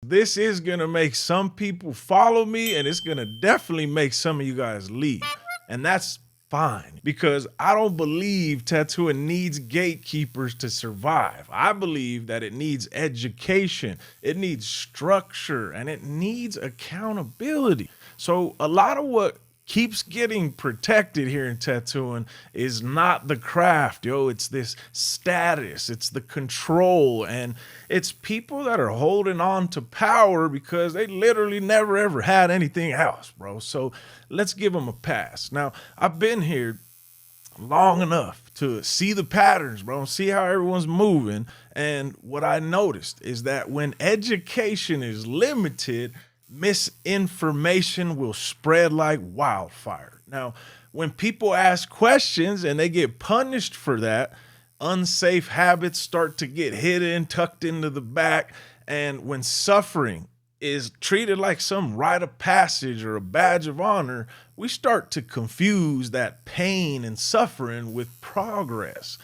this is gonna make some people follow me, and it's gonna definitely make some of you guys leave. And that's fine because I don't believe tattooing needs gatekeepers to survive. I believe that it needs education, it needs structure, and it needs accountability. So a lot of what keeps getting protected here in tattooing is not the craft, yo. It's this status, it's the control, and it's people that are holding on to power because they literally never ever had anything else, bro. So let's give them a pass. Now, I've been here long enough to see the patterns, bro, see how everyone's moving. And what I noticed is that when education is limited, misinformation will spread like wildfire. Now, when people ask questions and they get punished for that, unsafe habits start to get hidden, tucked into the back. And when suffering is treated like some rite of passage or a badge of honor, we start to confuse that pain and suffering with progress.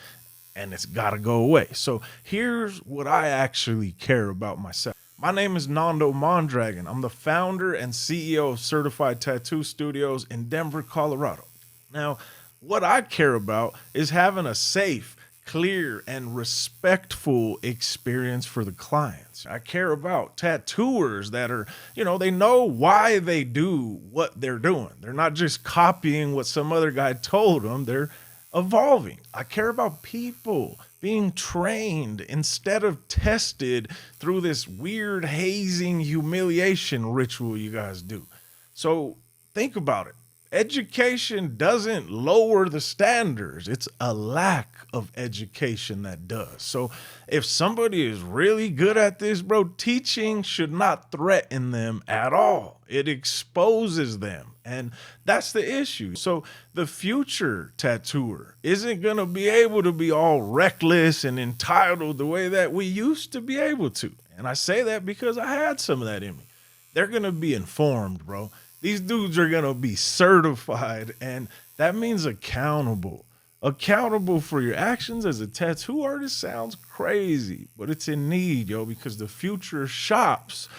And it's got to go away. So here's what I actually care about myself. My name is Nando Mondragon. I'm the founder and CEO of Certified Tattoo Studios in Denver, Colorado. Now, what I care about is having a safe, clear, and respectful experience for the clients. I care about tattooers that are, they know why they do what they're doing. They're not just copying what some other guy told them. They're evolving. I care about people being trained instead of tested through this weird hazing humiliation ritual you guys do. So think about it. Education doesn't lower the standards. It's a lack of education that does. So if somebody is really good at this, bro, teaching should not threaten them at all. It exposes them. And that's the issue. So the future tattooer isn't going to be able to be all reckless and entitled the way that we used to be able to. And I say that because I had some of that in me. They're going to be informed, bro. These dudes are going to be certified, and that means accountable. Accountable for your actions as a tattoo artist sounds crazy, but it's in need, yo, because the future shops,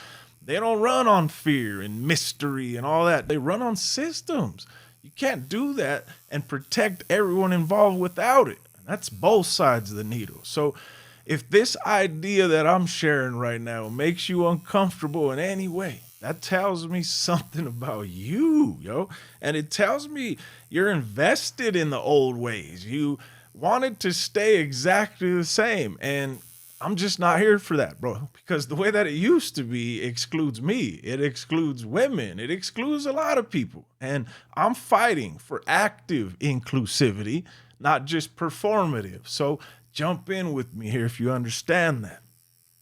they don't run on fear and mystery and all that. They run on systems. You can't do that and protect everyone involved without it. That's both sides of the needle. So if this idea that I'm sharing right now makes you uncomfortable in any way, that tells me something about you, yo. And it tells me you're invested in the old ways. You wanted to stay exactly the same. And I'm just not here for that, bro, because the way that it used to be excludes me. It excludes women. It excludes a lot of people. And I'm fighting for active inclusivity, not just performative. So jump in with me here if you understand that.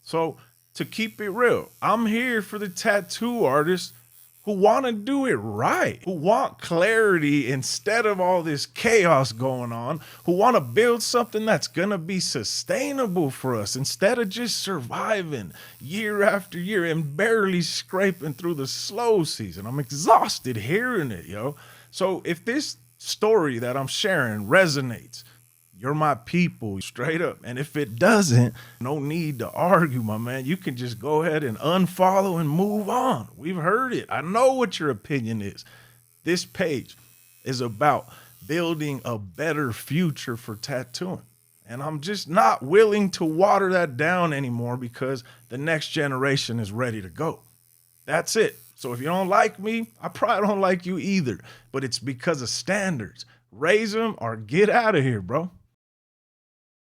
So to keep it real, I'm here for the tattoo artists who want to do it right, who want clarity instead of all this chaos going on, who want to build something that's going to be sustainable for us instead of just surviving year after year and barely scraping through the slow season. I'm exhausted hearing it, yo. So if this story that I'm sharing resonates, you're my people, straight up. And if it doesn't, no need to argue, my man. You can just go ahead and unfollow and move on. We've heard it. I know what your opinion is. This page is about building a better future for tattooing. And I'm just not willing to water that down anymore because the next generation is ready to go. That's it. So if you don't like me, I probably don't like you either. But it's because of standards. Raise them or get out of here, bro.